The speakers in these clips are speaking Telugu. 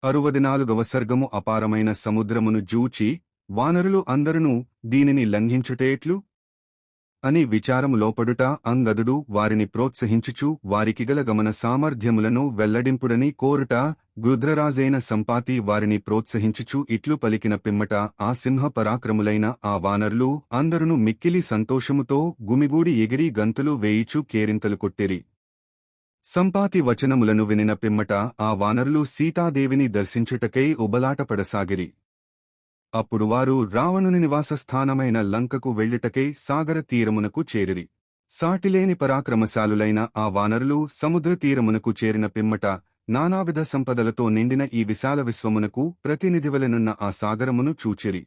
64వ సర్గము అపారమైన సముద్రమును జూచి వానరులు అందరునూ దీనిని లంఘించుటేట్లు అని విచారము లోపడుట అంగదుడు వారిని ప్రోత్సహించుచు వారికిగల గమన సామర్థ్యములను వెల్లడింపుడని కోరుట గృధ్రరాజైన సంపాతి వారిని ప్రోత్సహించుచు ఇట్లు పలికిన పిమ్మట ఆ సింహ పరాక్రములైన ఆ వానరులు అందరును మిక్కిలి సంతోషముతో గుమిగూడి ఎగిరి గంతులు వేయిచు కేరింతలు కొట్టిరి. సంపాతి వచనములను వినిన పిమ్మట ఆ వానరులు సీతాదేవిని దర్శించుటకై ఉబలాటపడసాగిరి. అప్పుడు వారు రావణుని నివాసస్థానమైన లంకకు వెళ్ళుటకై సాగర తీరమునకు చేరిరి. సాటిలేని పరాక్రమశాలులైన ఆ వానరులు సముద్ర తీరమునకు చేరిన పిమ్మట నానావిధ సంపదలతో నిండిన ఈ విశాల విశ్వమునకు ప్రతినిధివలెనున్న ఆ సాగరమును చూచిరి.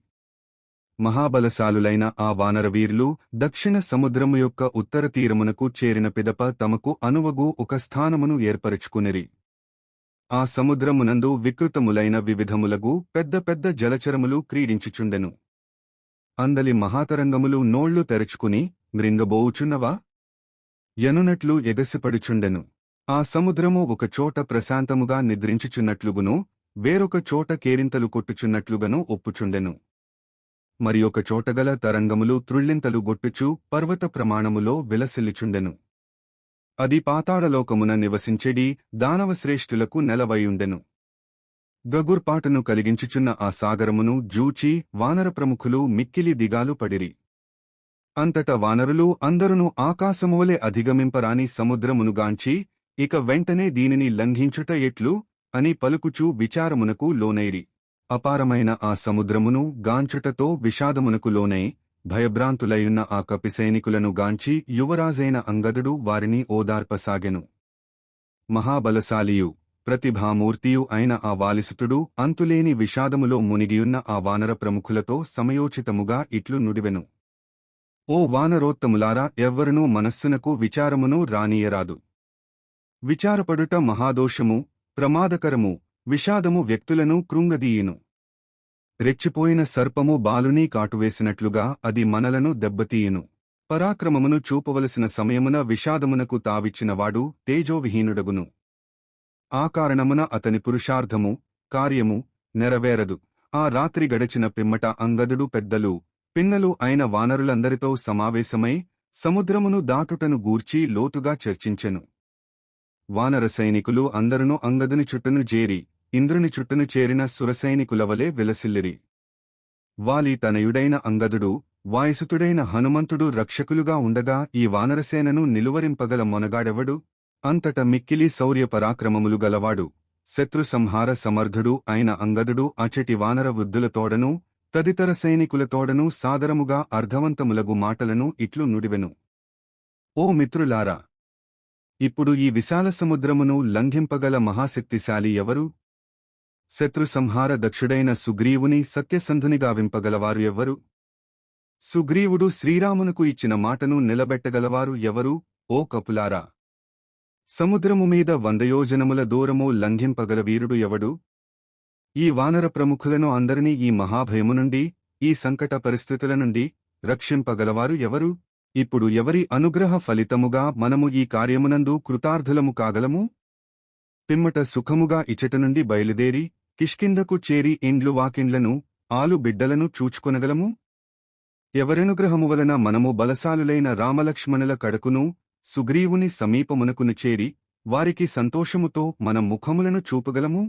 మహాబలశాలులైన ఆ వానరవీరులు దక్షిణ సముద్రము యొక్క ఉత్తర తీరమునకు చేరిన పిదప తమకు అనువగు ఒక స్థానమును ఏర్పరచుకునిరి. ఆ సముద్రమునందు వికృతములైన వివిధములగు పెద్ద పెద్ద జలచరములు క్రీడించుచుండెను. అందలి మహాతరంగములు నోళ్లు తెరచుకుని మృంగబోవుచున్నవా యనునట్లు ఎగసిపడుచుండెను. ఆ సముద్రము ఒకచోట ప్రశాంతముగా నిద్రించుచున్నట్లుగును వేరొక చోట కేరింతలు కొట్టుచున్నట్లుగను ఒప్పుచుండెను. మరియొక చోటగల తరంగములు త్రుళ్ళింతలు గొట్టుచు పర్వత ప్రమాణములో విలసిల్లిచుండెను. అది పాతాళలోకమున నివసించెడి దానవశ్రేష్ఠులకు నెలవయుండెను. గగుర్పాటును కలిగించుచున్న ఆ సాగరమును జూచి వానర ప్రముఖులు మిక్కిలి దిగాలు పడిరి. అంతట వానరులు అందరును ఆకాశమువలె అధిగమింపరాని సముద్రమునుగాంచి ఇక వెంటనే దీనిని లంఘించుట ఎట్లు అని పలుకుచూ విచారమునకు లోనైరి. అపారమైన ఆ సముద్రమును గాంచుటతో విషాదమునకు లోనై భయభ్రాంతులయున్న ఆ కపిసైనికులను గాంచి యువరాజైన అంగదుడు వారిని ఓదార్పసాగెను. మహాబలశాలియు ప్రతిభామూర్తియు అయిన ఆ వాలిసుతుడు అంతులేని విషాదములో మునిగియున్న ఆ వానర ప్రముఖులతో సమయోచితముగా ఇట్లు నుడివెను. ఓ వానరోత్తములారా, ఎవ్వరునూ మనస్సునకు విచారమును రానీయరాదు. విచారపడుట మహాదోషము, ప్రమాదకరము. విషాదము వ్యక్తులను కృంగదీయును. రెచ్చిపోయిన సర్పము బాలుని కాటువేసినట్లుగా అది మనలను దెబ్బతీయును. పరాక్రమమును చూపవలసిన సమయమున విషాదమునకు తావిచ్చినవాడు తేజోవిహీనుడగును. ఆ కారణమున అతని పురుషార్థము, కార్యము నెరవేరదు. ఆ రాత్రి గడచిన పిమ్మట అంగదుడు పెద్దలు, పిన్నలు అయిన వానరులందరితో సమావేశమై సముద్రమును దాటుటను గూర్చి లోతుగా చర్చించెను. వానర సైనికులు అందరును అంగదుని చుట్టను చేరి ఇంద్రుని చుట్టను చేరిన సురసైనికులవలే విలసిల్లిరి. వాలి తనయుడైన అంగదుడు, వాయుసుతుడైన హనుమంతుడు రక్షకులుగా ఉండగా ఈ వానరసేనను నిలువరింపగల మొనగాడెవడు? అంతట మిక్కిలి శౌర్య పరాక్రమములు గలవాడు, శత్రు సంహార సమర్థుడు అయిన అంగదుడు అచటి వానర వృద్ధులతోడనూ తదితర సైనికులతోడనూ సాదరముగా అర్థవంతములగు మాటలను ఇట్లు నుడివెను. ఓ మిత్రులారా, ఇప్పుడు ఈ విశాల సముద్రమును లంఘింపగల మహాశక్తిశాలి ఎవరు? శత్రు సంహార దక్షుడైన సుగ్రీవుని సత్యసంధునిగావింపగలవారు ఎవ్వరు? సుగ్రీవుడు శ్రీరామునకు ఇచ్చిన మాటను నిలబెట్టగలవారు ఎవరు? ఓ కపులారా, సముద్రము మీద 100 యోజనముల దూరము లంఘింపగల వీరుడు ఎవడు? ఈ వానర ప్రముఖులను అందరినీ ఈ మహాభయము నుండి, ఈ సంకట పరిస్థితుల నుండి రక్షింపగలవారు ఎవరు? ఇప్పుడు ఎవరి అనుగ్రహ ఫలితముగా మనము ఈ కార్యమునందు కృతార్థులము కాగలము? పిమ్మట సుఖముగా ఇచట నుండి బయలుదేరి కిష్కింధకు చేరి ఇండ్లు వాకిండ్లను ఆలు బిడ్డలను చూచుకొనగలము? ఎవరనుగ్రహము వలన మనము బలశాలులైన రామలక్ష్మణుల కడకును సుగ్రీవుని సమీపమునకును చేరి వారికి సంతోషముతో మన ముఖములను చూపగలము?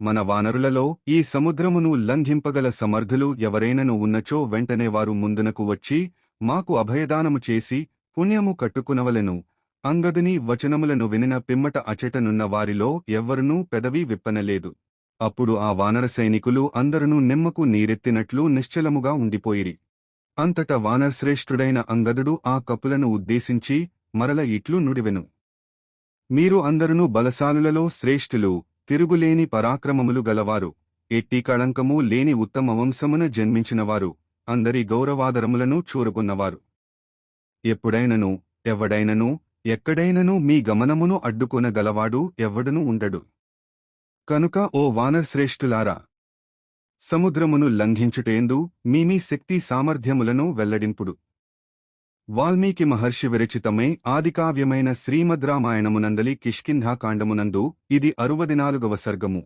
మన వానరులలో ఈ సముద్రమును లంఘింపగల సమర్థులు ఎవరైనను ఉన్నచో వెంటనే వారు ముందునకు వచ్చి మాకు అభయదానము చేసి పుణ్యము కట్టుకునవలెను. అంగదుని వచనములను వినిన పిమ్మట అచటనున్న వారిలో ఎవ్వరునూ పెదవి విప్పనలేదు. అప్పుడు ఆ వానర సైనికులు అందరునూ నిమ్మకు నీరెత్తినట్లు నిశ్చలముగా ఉండిపోయిరి. అంతట వానరశ్రేష్ఠుడైన అంగదుడు ఆ కపులను ఉద్దేశించి మరల ఇట్లు నుడివెను. మీరు అందరునూ బలశాలులలో శ్రేష్ఠులు, తిరుగులేని పరాక్రమములు గలవారు, ఎట్టి కళంకము లేని ఉత్తమ వంశమున జన్మించినవారు, అందరి గౌరవాదరములను చూరగొన్నవారు. ఎప్పుడైనను ఎవడైనను ఎక్కడైనను మీ గమనమును అడ్డుకొనగలవాడు ఎవ్వడునూ ఉండడు. కనుక ఓ వానరశ్రేష్ఠులారా, సముద్రమును లంఘించుటేందు మీ శక్తి సామర్థ్యములను వెల్లడింపుడు. వాల్మీకి మహర్షి విరచితమై ఆదికావ్యమైన శ్రీమద్రామాయణమునందలి కిష్కింధాకాండమునందు ఇది 64వ సర్గము.